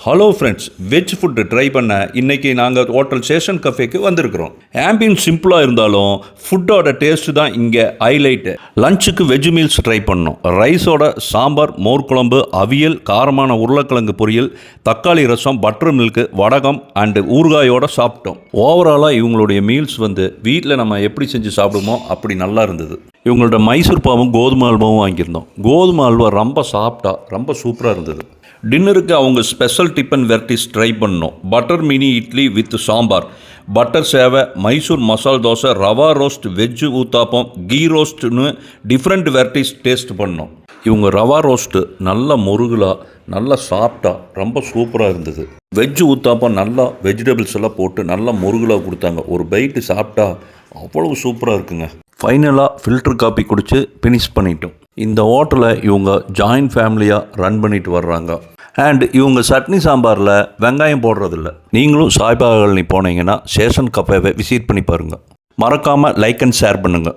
Hello friends, veg food try பண்ண இன்றைக்கி நாங்கள் ஹோட்டல் சேஷன் கஃபேக்கு வந்திருக்கிறோம். ஆம்பியன்ஸ் சிம்பிளாக இருந்தாலும் ஃபுட்டோட டேஸ்ட்டு தான் இங்கே ஹைலைட்டு. லஞ்சுக்கு வெஜ் மீல்ஸ் ட்ரை பண்ணோம். ரைஸோட சாம்பார், மோர் குழம்பு, அவியல், காரமான உருளைக்கிழங்கு பொரியல், தக்காளி ரசம், பட்டர் மில்க்கு, வடகம் அண்டு ஊறுகாயோடு சாப்பிட்டோம். ஓவராலாக இவங்களுடைய மீல்ஸ் வீட்டில் நம்ம எப்படி செஞ்சு சாப்பிடுமோ அப்படி நல்லா இருந்தது. இவங்களோட மைசூர் பாவும் கோதுமை அல்வாவும் வாங்கியிருந்தோம். கோதுமை அல்வா ரொம்ப சாப்பிட்டா ரொம்ப சூப்பராக இருந்தது. டின்னருக்கு அவங்க ஸ்பெஷல் டிஃபன் வெரைட்டிஸ் ட்ரை பண்ணோம். Butter mini idli with sambar, butter sevai, Mysore masala dosa, rava roast, veg uttapam, ghee ரோஸ்ட்னு டிஃப்ரெண்ட் வெரைட்டிஸ் டேஸ்ட் பண்ணோம். இவங்க ரவா ரோஸ்ட்டு நல்ல முருகலாக நல்லா சாப்பிட்டா ரொம்ப சூப்பராக இருந்தது. வெஜ்ஜு ஊத்தாப்பம் நல்லா வெஜிடபிள்ஸ் எல்லாம் போட்டு நல்லா முருகலாக கொடுத்தாங்க. ஒரு பைட்டு சாப்பிட்டா அவ்வளவு சூப்பராக இருக்குங்க. ஃபைனலாக ஃபில்டர் காப்பி குடித்து ஃபினிஷ் பண்ணிட்டோம். இந்த ஹோட்டலை இவங்க ஜாயின்ட் ஃபேமிலியாக ரன் பண்ணிட்டு வர்றாங்க. அண்ட் இவங்க சட்னி சாம்பாரில் வெங்காயம் போடுறதில்ல. நீங்களும் சாய்பாபா காலனி போனீங்கன்னா சேஷன் கஃபேவை விசிட் பண்ணி பாருங்கள். மறக்காமல் லைக் அண்ட் ஷேர் பண்ணுங்கள்.